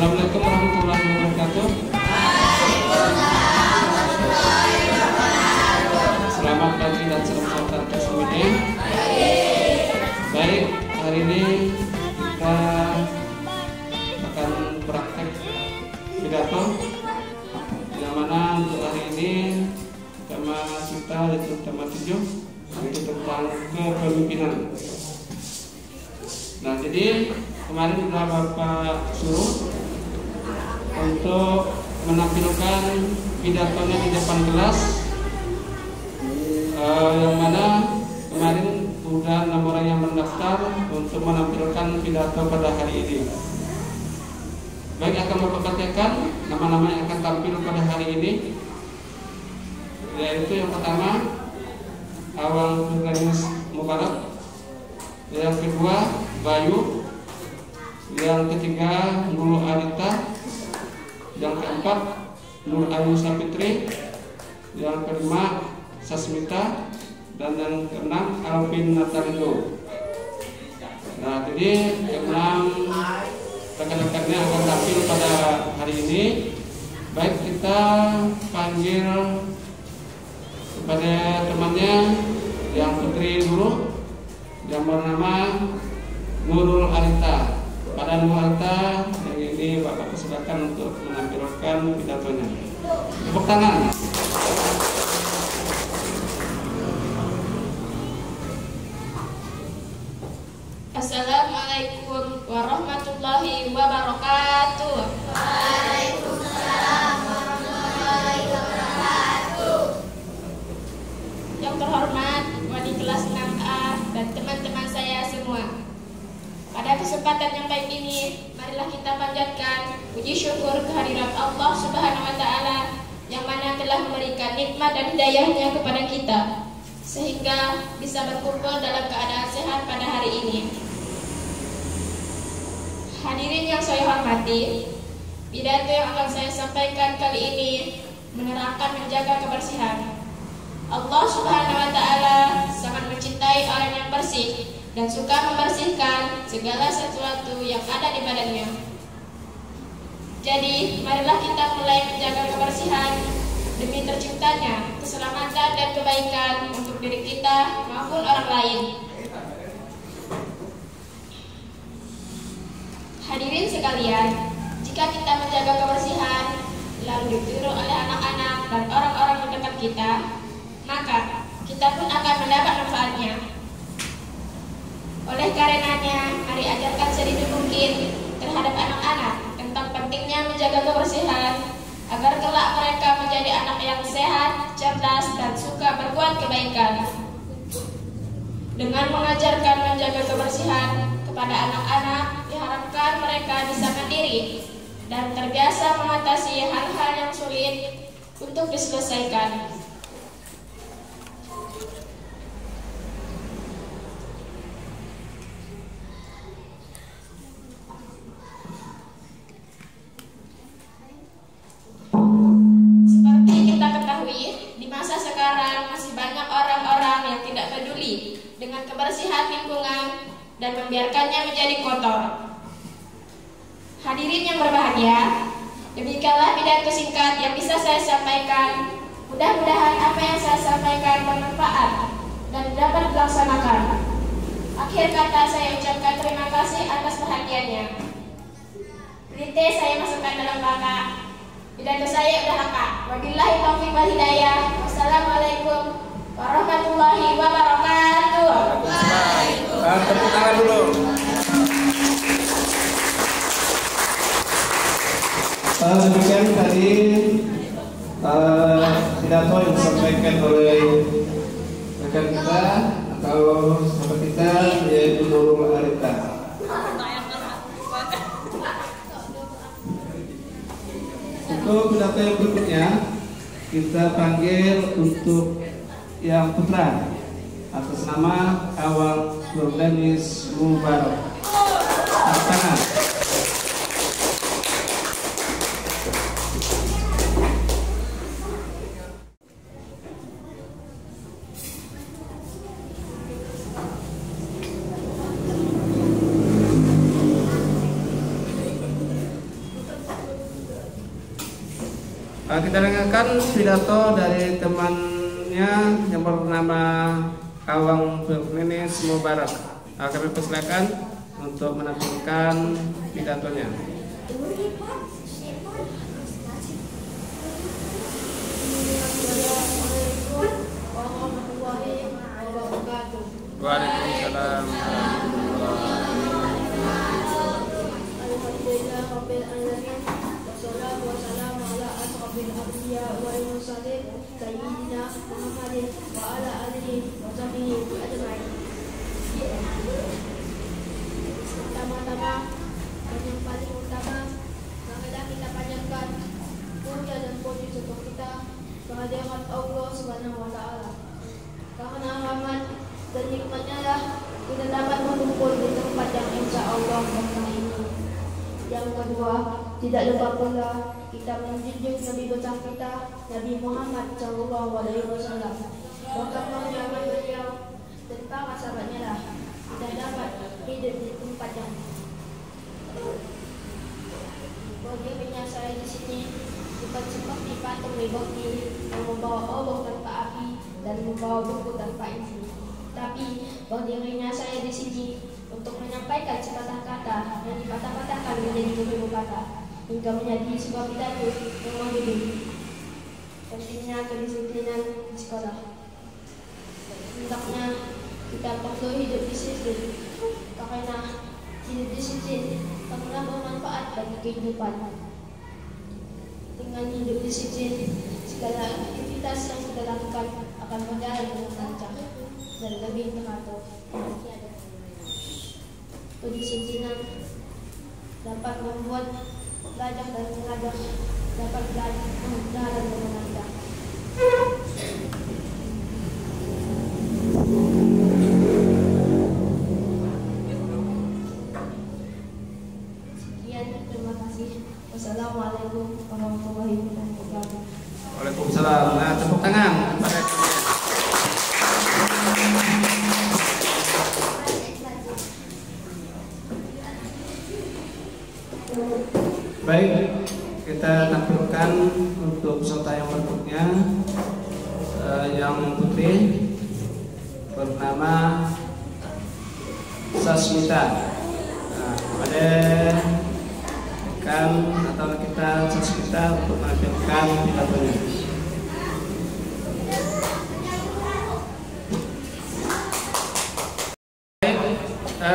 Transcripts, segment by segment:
Assalamualaikum warahmatullahi wabarakatuh. Selamat pagi dan selamat datang semuanya. Baik, hari ini kita akan praktek pidato, yang mana untuk hari ini tema kita yaitu tema 7, yaitu tentang kepemimpinan. Nah, jadi kemarin sudah Bapak suruh untuk menampilkan pidatonya di depan kelas, yang mana kemarin sudah 6 orang yang mendaftar untuk menampilkan pidato pada hari ini. Baik, akan Bapak bacakan nama-nama yang akan tampil pada hari ini, yaitu yang pertama Awang Nurganis Mubarak, yang kedua Bayu, yang ketiga Nurul Arita, yang keempat Nur Ayu Sapitri, yang kelima Sasmita, dan yang keenam Alvin Natalindo. Nah, jadi keenam rekan-rekannya akan tampil pada hari ini. Baik, kita panggil kepada temannya yang putri dulu, yang bernama Nurul Arita. Pada Nurul Arita yang ini Bapak persilakan untuk menampilkan pidatonya. Tepuk tangan. Assalamualaikum warahmatullahi wabarakatuh. Waalaikumsalam warahmatullahi wabarakatuh. Yang terhormat wali kelas 6A dan teman-teman saya semua, pada kesempatan yang baik ini, marilah kita panjatkan puji syukur kehadirat Allah Subhanahu wa Ta'ala yang mana telah memberikan nikmat dan hidayahnya kepada kita, sehingga bisa berkumpul dalam keadaan sehat pada hari ini. Hadirin yang saya hormati, pidato yang akan saya sampaikan kali ini menerangkan menjaga kebersihan. Allah Subhanahu wa Ta'ala sangat mencintai orang yang bersih dan suka membersihkan segala sesuatu yang ada di badannya. Jadi, marilah kita mulai menjaga kebersihan demi terciptanya keselamatan dan kebaikan untuk diri kita maupun orang lain. Hadirin sekalian, jika kita menjaga kebersihan lalu ditiru oleh anak-anak dan orang-orang di dekat kita, maka kita pun akan mendapat manfaatnya. Oleh karenanya, mari ajarkan sedini mungkin terhadap anak-anak tentang pentingnya menjaga kebersihan agar kelak mereka menjadi anak yang sehat, cerdas, dan suka berbuat kebaikan. Dengan mengajarkan menjaga kebersihan kepada anak-anak, diharapkan mereka bisa mandiri dan terbiasa mengatasi hal-hal yang sulit untuk diselesaikan. Sekarang masih banyak orang-orang yang tidak peduli dengan kebersihan lingkungan dan membiarkannya menjadi kotor. Hadirin yang berbahagia, demikianlah pidato singkat yang bisa saya sampaikan. Mudah-mudahan apa yang saya sampaikan bermanfaat dan dapat dilaksanakan. Akhir kata saya ucapkan terima kasih atas perhatiannya. Berita saya masukkan dalam kakak. Pidato saya udah lengkap. Wabillahi taufiq wal hidayah. Wassalamualaikum warahmatullahi wabarakatuh. Tepuk tangan dulu. Demikian tadi pidato yang disampaikan oleh rekan kita atau sahabat kita, yaitu Nurul Arita. Untuk pidato yang berikutnya, kita panggil untuk yang putra atas nama Awang Nurganis Mubarak. Tangan. Kita dengarkan pidato dari temannya yang bernama Awang Firminis Mubarak. Kami persilakan untuk menampilkan pidatonya. Waalaikumsalam. Pertama-tama, yang paling utama, marilah kita panjatkan puja dan puji syukur kita kehadirat Allah Subhanahu wa Ta'ala. Karena rahmat dan nikmatnya lah kita dapat mengumpul di tempat yang insya Allah berkah ini. Yang kedua, tidak lupa pula kita menjunjung Nabi besar kita, Nabi Muhammad SAW. Berkat perjuangan beliau dan para sahabatnya lah kita dapat hidup di tempat yang berdirinya saya di sini bukan seperti patung Liberty yang membawa obor tanpa api dan membawa buku tanpa isi. Tapi berdirinya saya di sini untuk menyampaikan sepatah kata yang dipatah-patahkan menjadi beberapa kata hingga menjadi sebuah pidato yang menghibur. Pentingnya kedisiplinan di sekolah. Hendaknya kita perlu hidup disiplin karena hidup disiplin karena bermanfaat bagi kehidupan. Dengan hidup disiplin, segala aktivitas yang kita lakukan akan berjalan dengan lancar dan lebih teratur. Kedisiplinan dapat membuat belajar dan mengajar dapat berjalan dengan lancar. Sekian, terima kasih. Wassalamualaikum warahmatullahi wabarakatuh. Waalaikumsalam. Nah, tepuk tangan kepada baik, kita tampilkan untuk peserta yang berikutnya yang putih bernama Sasmita. Nah, pada atau kita Sasmita untuk menampilkan pidatonya.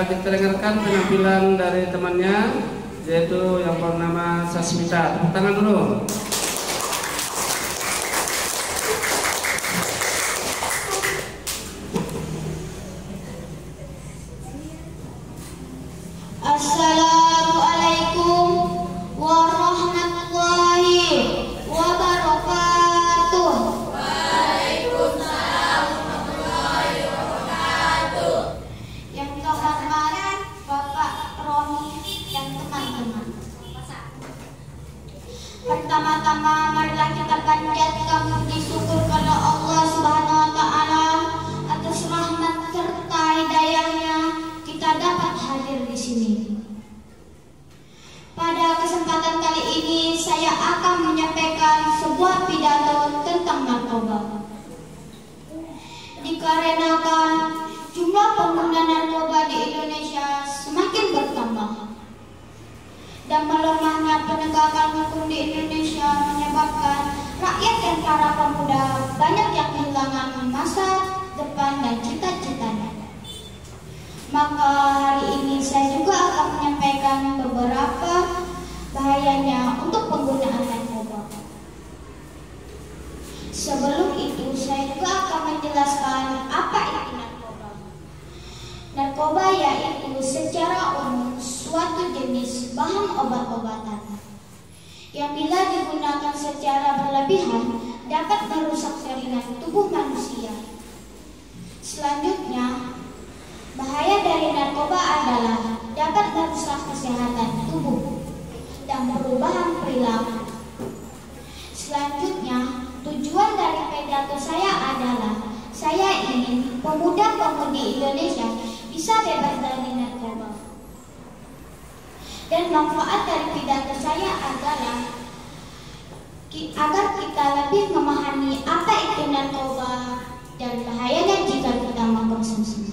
Kita dengarkan penampilan dari temannya, yaitu yang bernama Sasmita. Tepuk tangan dulu. Assalamualaikum warahmatullahi wabarakatuh. Waalaikumsalam warahmatullahi wabarakatuh. Yang terhormat Bapak Romi dan teman-teman. Pertama-tama marilah kita panjatkan puji syukur kepada Allah Subhanahu wa Ta'ala atas rahmat serta hidayahnya kita dapat hadir di sini. Pada kesempatan kali ini saya akan menyampaikan sebuah pidato tentang narkoba. Dikarenakan jumlah pengguna narkoba di Indonesia semakin bertambah dan melemahnya penegakan hukum di Indonesia menyebabkan rakyat dan para pemuda banyak yang kehilangan masa depan dan cita-citanya. Maka hari ini saya juga akan menyampaikan beberapa bahayanya untuk penggunaan narkoba. Sebelum itu saya juga akan menjelaskan apa itu narkoba. Narkoba yaitu secara umum suatu jenis bahan obat-obatan yang bila digunakan secara berlebihan dapat merusak jaringan tubuh manusia. Selanjutnya, bahaya dari narkoba adalah dapat merusak kesehatan tubuh dan perubahan perilaku. Selanjutnya, tujuan dari pidato saya adalah saya ingin pemuda-pemudi Indonesia bisa bebas dari narkoba. Dan manfaat dari pidato saya adalah agar kita lebih memahami apa itu narkoba dan bahayanya jika kita mengkonsumsi.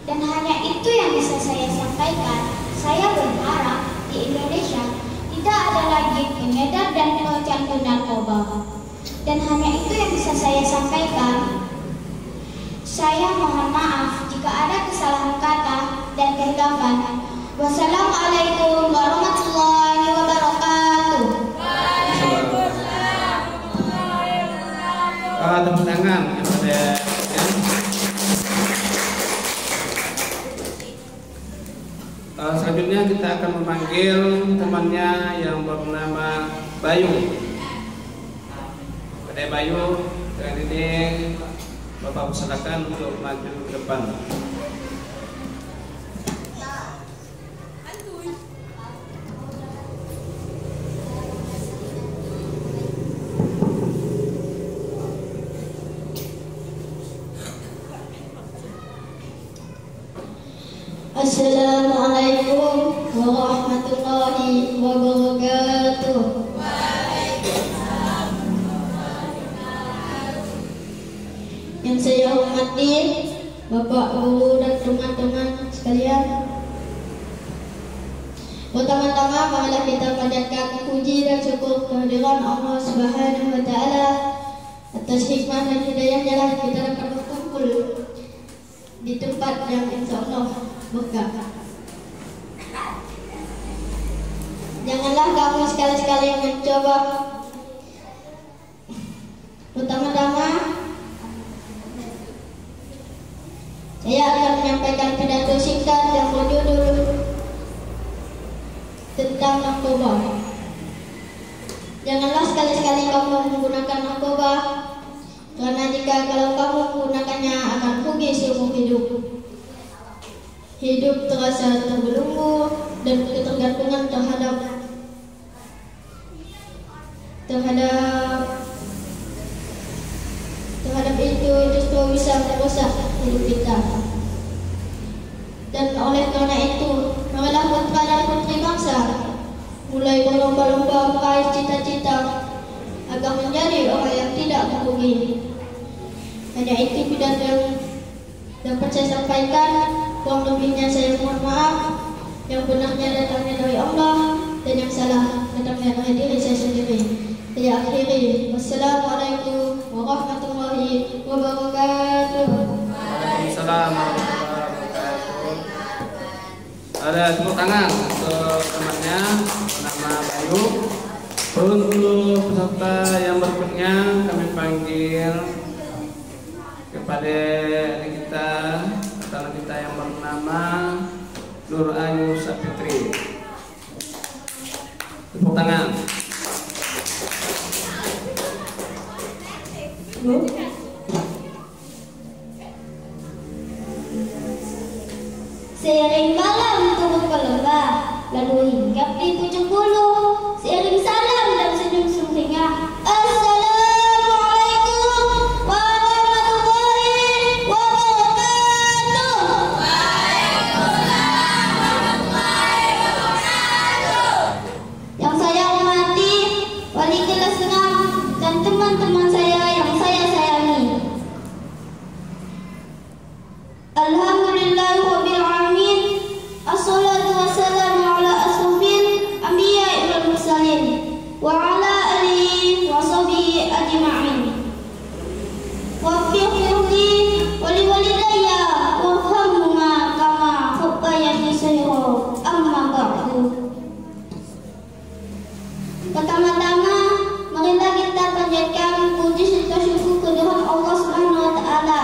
Dan hanya itu yang bisa saya sampaikan. Saya berharap di Indonesia tidak ada lagi pengedar dan pecandu narkoba. Dan hanya itu yang bisa saya sampaikan. Saya mohon maaf jika ada kesalahan kata dan kehilapan. Wassalamualaikum warahmatullahi wabarakatuh. Tepuk tangan kepada selanjutnya kita akan memanggil temannya yang bernama Bayu. Pada Bayu, dengan ini Bapak silakan untuk maju ke depan. Assalamualaikum warahmatullahi wabarakatuh. Yang saya hormati Bapak, Guru, dan teman-teman sekalian, pertama-tama marilah kita panjatkan puji dan syukur kehadiran Allah Subhanahu wa Ta'ala. Atas hikmah dan hidayahnya lah kita dapat berkumpul di tempat yang insya Allah berkah. Janganlah kamu sekali-sekali mencoba. Pertama-tama saya akan menyampaikan pidato singkat yang berjudul tentang narkoba. Janganlah sekali-sekali kamu menggunakan narkoba, karena kalau kamu menggunakannya akan rugi seumur hidup. Hidup terasa terbelenggu dan ketergantungan terhadap itu justru bisa merusak hidup kita. Dan oleh karena itu, marilah putra dan putri bangsa mulai berlomba-lomba meraih cita-cita agar menjadi orang yang tidak merugi. Hanya itu pidato yang dapat saya sampaikan. Kurang lebihnya saya mohon maaf. Yang benarnya datangnya dari Allah dan yang salah datangnya dari diri saya sendiri. Saya akhiri. Wassalamualaikum warahmatullahi wabarakatuh. Waalaikumsalam warahmatullahi wabarakatuh. Ada tepuk tangan untuk temannya nama Bayu. Untuk peserta yang berikutnya kami panggil kepada kita yang bernama Nur Ayu Sapitri. Tepuk tangan. Seiring malam turun ke lembah, lalu hinggap di pucuk bulu, seiring salam dan senyum sumringah. Assalamualaikum warahmatullahi wabarakatuh. Yang saya hormati wali kelas 6 dan teman-teman saya yang saya sayangi. Alhamdulillahirabbil alamin. Assalatu wassalamu ala asrofil anbiya'i wal mursalin wa ala alihi wa sahbihi ajma'in. Wafiqli wa liwalidayya warhamhuma kama rabbayani shaghira. Amma ba'du. Pertama-tama marilah kita panjatkan puji serta syukur kehadirat Allah Subhanahu wa Ta'ala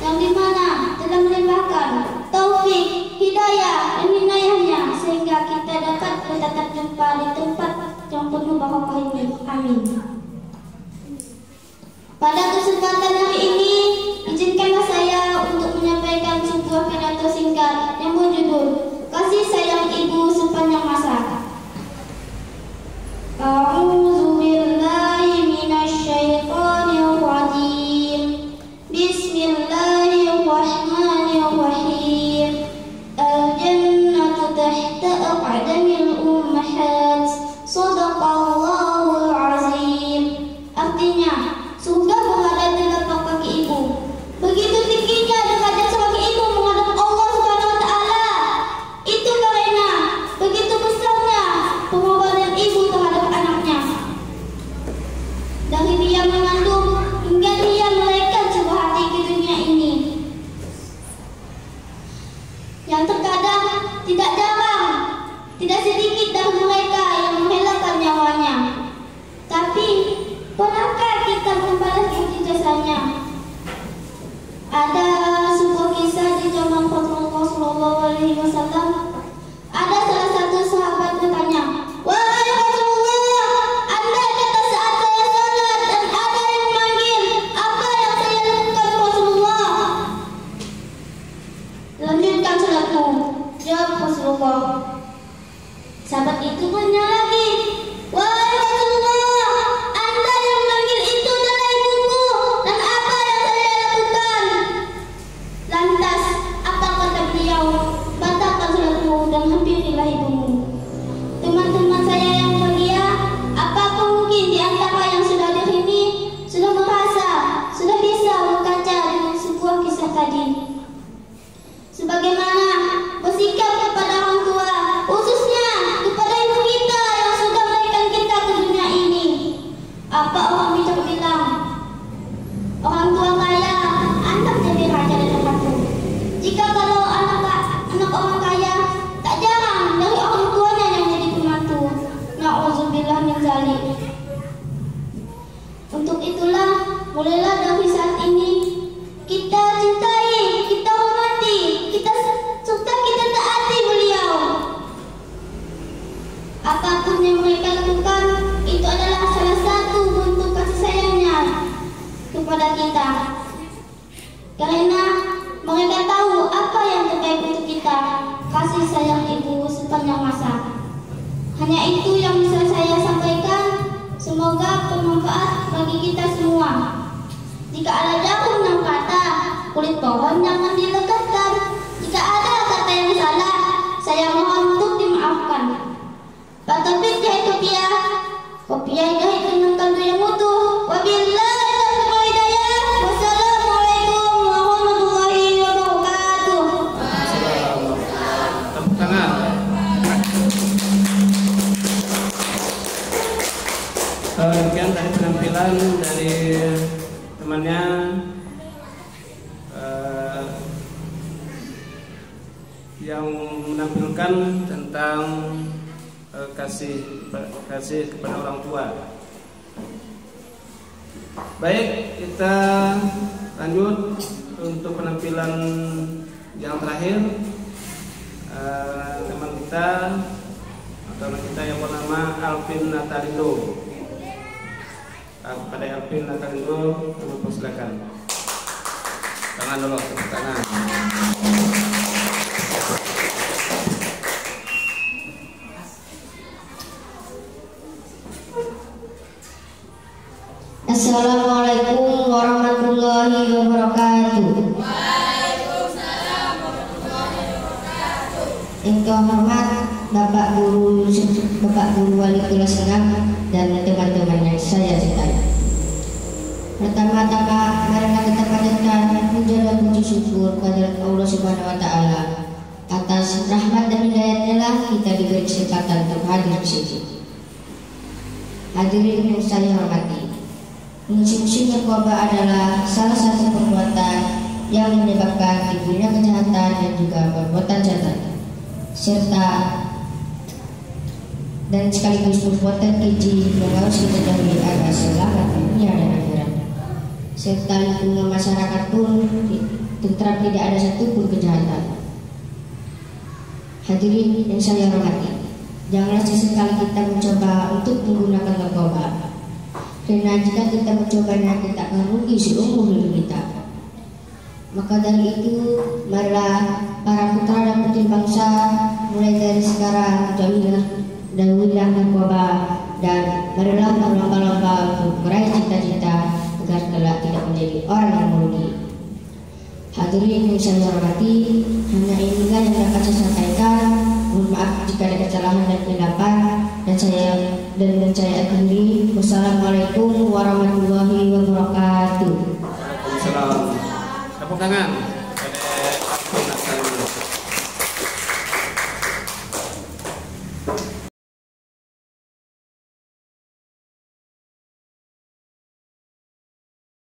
yang dimana telah melimpahkan taufik, hidayah dan inayahnya sehingga kita dapat bertatap jumpa di tempat yang penuh barokah ini. Amin. Pada kesempatan hari ini, izinkanlah saya untuk menyampaikan sebuah pidato singkat yang berjudul Kasih Sayang Ibu Sepanjang Masa. A'udzu billahi minasyaitonir rajim. Bismillahirrahmanirrahim. Al-jannatu tahta aqdamil ummahat. Shadaqallahu Alaihi Wasallam, ada salah satu sahabat bertanya, "Wahai Rasulullah, andai kata saat saya salat dan ada yang memanggil, apa yang saya lakukan Rasulullah?" "Lanjutkan salatmu," jawab Rasulullah. Sahabat itu bertanya lagi, "Wahai Rasulullah, andai yang memanggil itu adalah ibuku, dan apa yang saya lakukan?" Lantas, apa kata beliau? "Batalkan salatmu dan hampirilah ibumu." Teman-teman saya yang mulia, apakah mungkin di antara yang sudah hadir ini sudah merasa, sudah bisa berkaca dengan sebuah kisah tadi? Sebagaimana bersikap kepada orang tua, khususnya kepada ibu kita yang sudah melahirkan kita ke dunia ini. Apa orang bijak bilang? Orang tua kaya, anak jadi raja dan ratu. Jika kalau anak orang kaya, tak jarang dari orang tuanya yang jadi pembantu. Na'udzubillah min dzalik. Untuk itulah, mulailah dari saat ini kita cintai, kita hormati, serta kita taati beliau. Apapun yang mereka lakukan, itu adalah salah satu bentuk kasih sayangnya kepada kita. Karena mereka tahu apa yang terbaik untuk kita, kasih sayang ibu sepanjang masa. Hanya itu yang bisa saya sampaikan. Semoga bermanfaat bagi kita semua. Jika ada daun yang patah, kulit pohon jangan dilekatkan. Jika ada kata yang salah, saya mohon untuk dimaafkan. Pak Taufik jahit kopiah jahit dengan kantu yang utuh. Wabillahi taufiq wal hidayah. Wassalamualaikum warahmatullahi wabarakatuh. Tepuk tangan. Demikian tadi penampilan dari temannya yang menampilkan tentang kasih kepada orang tua. Baik, kita lanjut untuk penampilan yang terakhir. Teman kita yang bernama Alvin Natalindo. Kepada Alvin Natalindo, kami persilakan. Tangan dulu, tepuk tangan. Assalamualaikum warahmatullahi wabarakatuh. Waalaikumsalam warahmatullahi wabarakatuh. Yang terhormat Bapak Guru Wali Kelas 6 dan teman-teman yang saya cintai. Pertama-tama, marilah kita panjatkan puja dan puji syukur kehadirat Allah Subhanahu wa Ta'ala. Atas rahmat dan hidayatnya lah kita diberi kesempatan untuk hadir di sini. Hadirin yang saya hormati, musim-musim narkoba adalah salah satu perbuatan yang menyebabkan timbulnya kejahatan dan juga perbuatan jahat, serta dan sekaligus perbuatan keji yang harus kita jauhi agar selamat dunia dan akhirat. Serta lingkungan masyarakat pun tentram, tidak ada satupun kejahatan. Hadirin yang saya hormati, janganlah sesekali kita mencoba untuk menggunakan narkoba. Karena jika kita mencobanya, kita akan rugi seumur hidup kita. Maka dari itu, marilah para putra dan putri bangsa mulai dari sekarang jauhilah narkoba dan marilah berlomba-lomba untuk meraih cita-cita agar kelak tidak menjadi orang yang merugi. Hadirin yang saya hormati, hanya inilah yang dapat saya sampaikan. Mohon maaf jika ada kesalahan dan kesilapan, dan saya akhiri. Wassalamualaikum warahmatullahi wabarakatuh. Waalaikumsalam. Tepuk tangan.